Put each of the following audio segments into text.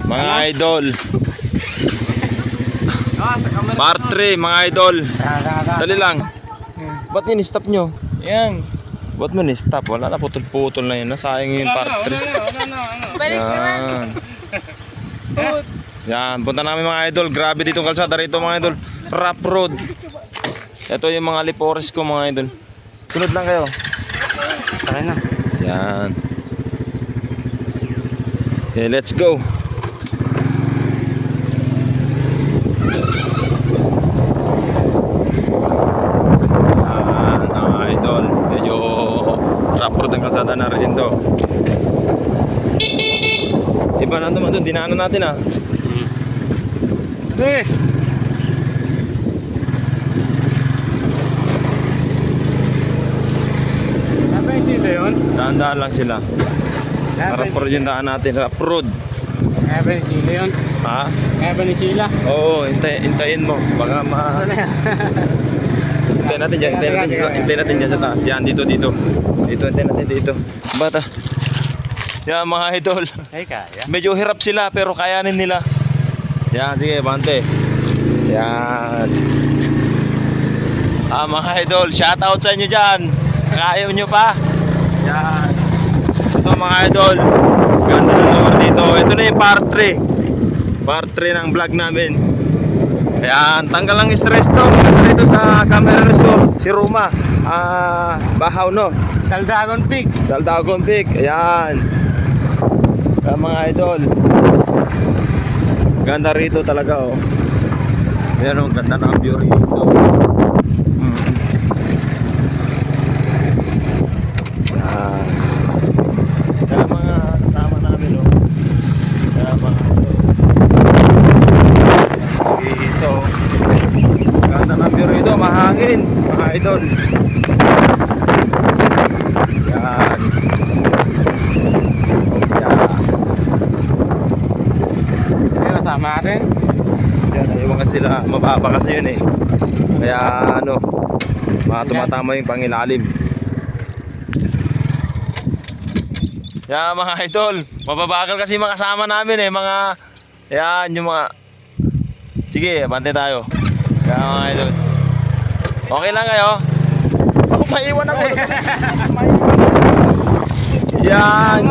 Mga idol. Part 3 mga idol. Dali lang. Ba't yun stop nyo? Yan. Ba't mo ni-stop? Wala na, putol-putol na yun. Nasayang yung part 3. Balik naman. Yan, punta namin mga idol. Grabe ditong kalsada rito mga idol. Rough road. Ito yung mga lipores ko mga idol. Sunod lang kayo. Tara na. Yan. Okay, let's go. Yan, mga idol. Medyo rough road ang kalsada na rin to. Iba na naman doon, dinaanan natin ah. Eh. Apa yung sila yun? Daan-daan lang sila. Rough road yung daan natin, rough road. Kaya ba yung sila yun? Ha? Kaya ba ni Sheila? Oo, hintayin mo. Baka ma... Ano yan? Hintayin natin dyan, hintayin natin dyan sa taas. Yan, dito. Dito, hintayin natin dito. Bata. Yan mga idol. Ay, kaya. Medyo hirap sila pero kayanin nila. Yan, sige, bante. Yan. Mga idol, shout out sa inyo dyan. Kaya nyo pa. Yan. Ito mga idol. Ganda ng lugar dito. Ito na yung part 3. Part 3 ng vlog namin. Ayan, tanggal ang stress to. Ganda dito sa Camera Resort. Si Roma. Bahaw no. Daldagon Peak. Daldagon Peak. Ayan. Mga idol. Ganda rito talaga oh. Ayan oh, ganda ng view rito. Kaya mga kasama namin oh. Kaya mga dito. Ganda ng view rito, mahangin mga idol. Yan. Sama natin. Yan, ayaw kasi sila, mababa kasi yun eh. Kaya ano, tumatama yung pangilalim. Yan mga idol, mababagal kasi yung mga kasama namin eh. Mga, yan yung mga, sige, bantay tayo. Yan mga idol. Okay lang kayo? Ako maiwan ako. Yan.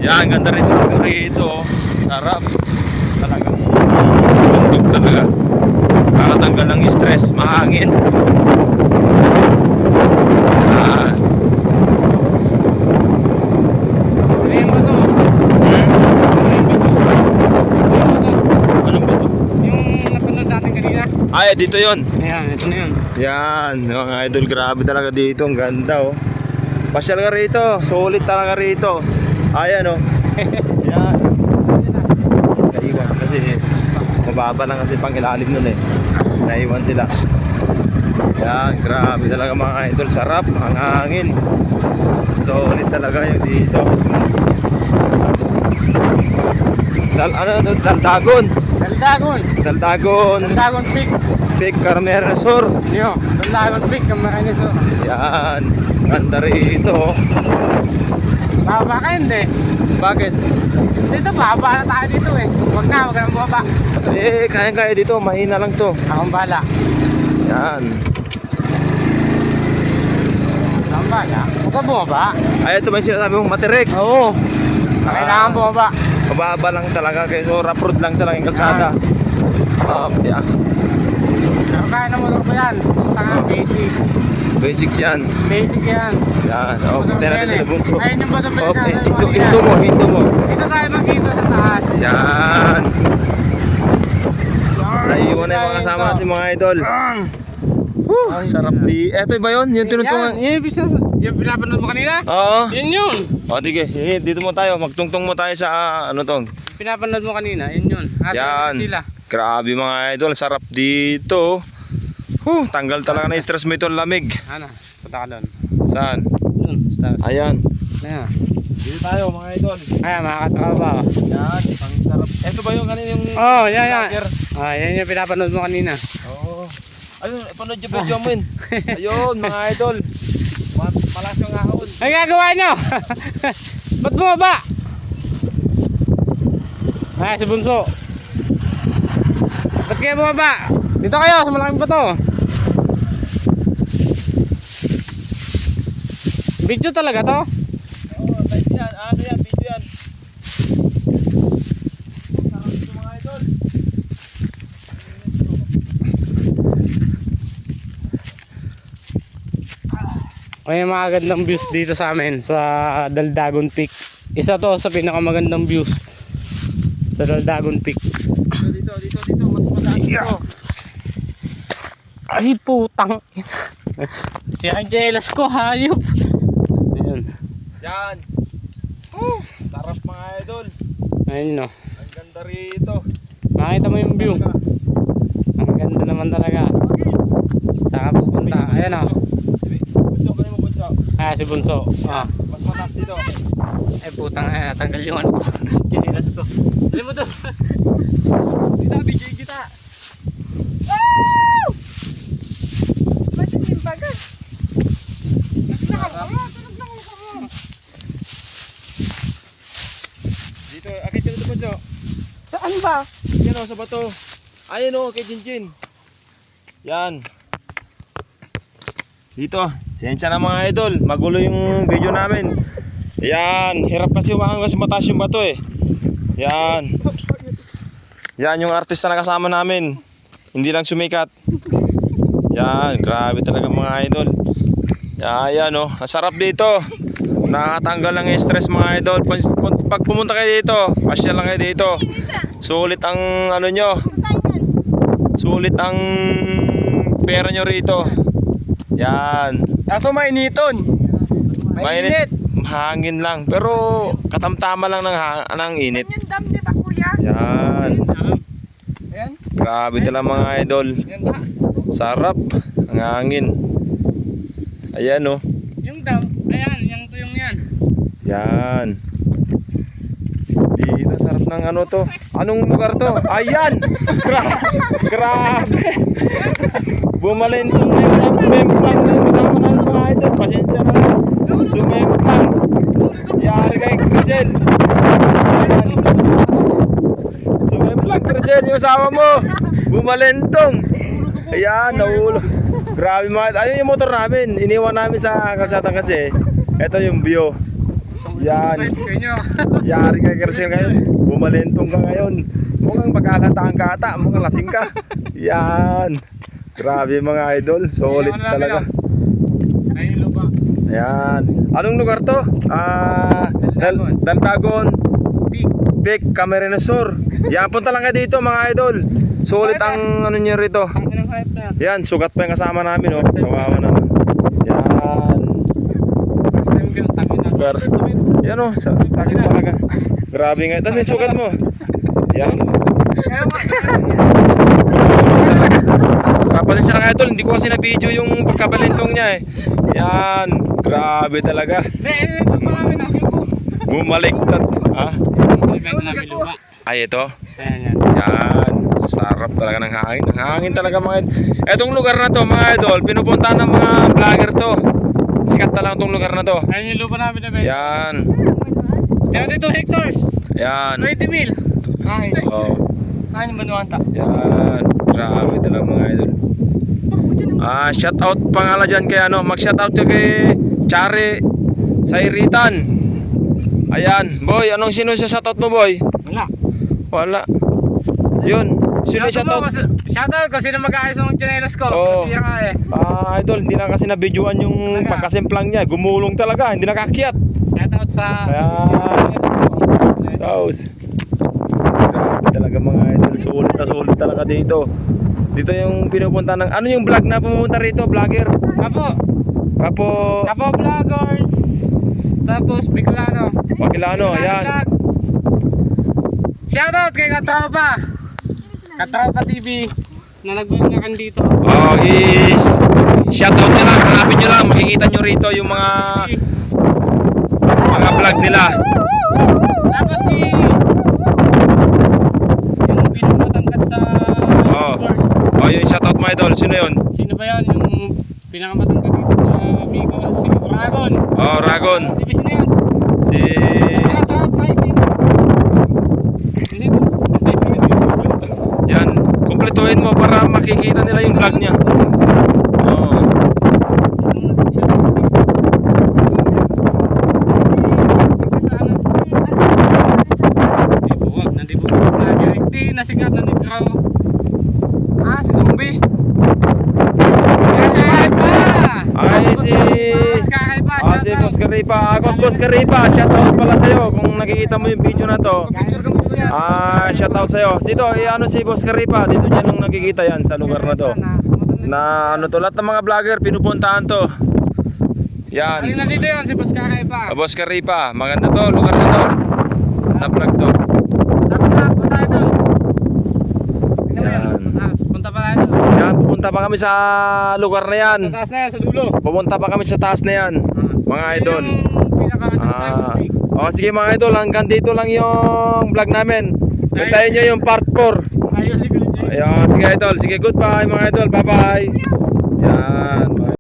Yan, ganda rito. Sarap. Talagang bundok talaga. Nakatanggal ng stress, mahangin. Yan. Ano ba to? Anong ba to? Yung napanood natin kanina. Ay, dito yon. Ayan, ito na yun. Yan, mga idol, grabe talaga dito. Ang ganda oh. Pasyal ka rito, solid talaga rito. Ayan oh. Yan. Naiwan kasi mababa lang kasi pang ilalim nun eh. Naiwan sila. Yan, grabe talaga mga idol. Sarap, ang hangin. Solid talaga yung dito. Daldagon. Daldagon Peak. Peak Camera Resort. Yo, Daldagon Peak, Camera Resort. Yan, ganda rito. Baba ka hindi. Bakit? Dito, baba na tayo dito eh. Huwag na nang baba. Eh, kaya dito, mahina lang to. Akong bala. Yan. Akong bala. Huwag ka bumaba. Ay, ito ba yung sinasabi mong matirik? Oo. Kailangan bumaba. Mababa lang talaga, kaya so rough road lang talaga yung kalsada. Yeah. Pero kaya na motor ko yan. Tangan, basic. Basic yan. Basic yan. Yan. Oh, punta natin sa Lubunso. Ayun yung bato Oh, pala. hinto mo. Dito tayo magkita sa taas. Yan. Naiwan na yung mga kasama natin mga idol. Sarap di. Eto ba yun? Yung tinutulungan. Yung pinapanood mo kanina? Oo. Yun yun. O, sige. Dito mo tayo. Magtungtong mo tayo sa ano tong. Pinapanood mo kanina, yun yun. Yan. Sila. Grabe mga idol. Sarap dito. Tanggal talaga na stress mo ito, lamig. Ano? Punta ka doon. Saan? Doon. Ayan. Ayan. Dito tayo mga idol. Ayan, makakataka. Yan. Ang sarap. Ito ba yung kanina yung... Oh, yan. Yan yung pinapanood mo kanina. Oo. Ayun, ipanood yung video mo yun. Ayun mga idol. Malas yung ahon. Ay gagawa nyo! Ba't bumaba? Ay, si Bunso. Ba't kayo bumaba? Dito kayo, sa malaking bato. Video talaga to? Oo, type yan. Ano yan, video yan. Sarap ito mga idol. May mga gandang views dito sa amin sa Daldagon Peak. Isa to sa pinakamagandang views sa Daldagon Peak. Dito. Mas mataas dito. Ay putang ina. Si Angelas ko hayop. Ayun. Yan. Sarap mga idol. Ayun no. Ang ganda rito. Makita mo yung view. Ang ganda naman talaga. Saan ka pupunta? Ayan o. Bunso, kaya mo bunso. Ah, si Bunso. Ah. Mas mataas dito. Ay putang ina, natanggal yung ano ko. Kinilas ko. Dali mo doon. Kita, video kita. Matitim baga. Dito, akit ka dito bunso. Saan ba? Yan o, sa bato. Ayan o, kay Jinjin. Yan. Dito, sensya na mga idol. Magulo yung video namin. Yan, hirap kasi umahan kasi mataas yung bato eh. Yan. Yan yung artista na kasama namin. Hindi lang sumikat. Yan, grabe talaga mga idol. Yan o, ang sarap dito. Nakakatanggal ng stress mga idol. Pag pumunta kayo dito, pasyal lang kayo dito. Sulit ang ano nyo. Sulit ang pera nyo rito. Yan. Kaso mainiton. Mainit. Hangin lang. Pero katamtama lang ng init. Yung dam, di ba kuya? Yan. Ayan. Grabe talaga mga idol. Yan ba? Sarap. Ang hangin. Ayan o. Yung dam. Ayan, yung tuyong yan. Yan. Dito sarap ng ano to. Anong lugar to? Ayan. Grabe. Bumalentong na yung sumemplang na yung kasama na mga idol. Pasensya na lang. Sumemplang. Yari kay Crisel. Ayan. Sumemplang Crisel yung kasama mo. Bumalentong. Ayan, nahulog. Grabe mga. Ayun yung motor namin. Iniwan namin sa kalsada kasi. Ito yung view. Yan. Yari kay Crisel ngayon. Bumalentong ka ngayon. Mukhang pagkalataan ka ata. Mukhang lasing ka. Yan. Grabe mga idol. Solid talaga. Ayun lupa. Ayan. Anong lugar to? Daldagon Peak. Peak, Camarines Sur. Yan, punta lang kayo dito mga idol. Solid ang ano nyo rito. Ang inang hype na yan. Yan, sugat pa yung kasama namin oh. Kawawa naman. Yan. Pero, yan oh, sakit talaga. Grabe nga. Ito yung sugat mo. Yan. Kapasensya na kayo tol, hindi ko kasi na-video yung pagkabalintong niya eh. Yan, grabe talaga. Bumaliktad. Ha? Ay, ito. Yan, sarap talaga ng hangin. Ang hangin talaga mga idol. Etong lugar na to mga idol, pinupuntahan ng mga vlogger to. Sikat na lang tong lugar na to. Ayun yung lupa namin na ben. Yan. 72 hectares. Yan. 20 mil. Ay. Oh. Ay, yung banuanta. Yan. Grabe talaga mga idol. Shout out pangala dyan kay ano, mag-shout out kay Chari Sairitan. Ayan, boy, anong sino sa shout out mo, boy? Wala. Wala. Yun. Sino shout out? Shoutout kasi na mag-aayos ng chinelas ko. Oo. Kasi nga eh. Idol, hindi na kasi na-videoan yung Talaga? pagkasimplang niya. Gumulong talaga, hindi nakakyat. Shoutout sa... Ayan. Sauce. Grabe talaga mga idol. Sulit talaga dito. Dito yung pinupunta ng... Ano yung vlog na pumunta rito? Vlogger? Kapo. Kapo... Vloggers. Tapos Bicolano. Pagilano, ayan. Vlog. Shoutout kay Katropa. Katropa TV na nag-vlog dito. Oh, is shoutout nyo lang, hanapin nyo lang, makikita nyo rito yung mga vlog nila. Tapos si yung pinakamatangkat sa course. Oh, yung shoutout mo idol, sino yun? Sino ba yan? Yung pinakamatangkat dito sa Bicol, si Oh, Ragon. Division na yan. Si... Yan, kumpletuhin mo para makikita nila yung vlog niya. Oh. Hindi nasikat na ni Crow. Ah, si Zombie. Ay, si... Ah, si Boss Karipa. Ako, Boss Karipa. Shoutout pala sa'yo kung nakikita mo yung video na to. Ah, shoutout sa'yo. Dito, ano si Boss Karipa. Dito niya nung nakikita yan sa lugar na to. Na ano to, lahat ng mga vlogger pinupuntahan to. Yan. Ano na dito yun si Boss Karipa? Boss Karipa, maganda to, lugar na to. Na vlog to. Tapos na, punta tayo doon. Yan. Punta pa tayo doon. Yan, pupunta pa kami sa lugar na yan. Sa taas na yan, sa dulo. Pupunta pa kami sa taas na yan. Mga idol. Ah. Oh, sige mga idol, hanggang dito lang yung vlog namin. Hintayin nyo yung part 4. Ayos, sige. Ayan, sige idol, sige goodbye mga idol, bye bye. Yan.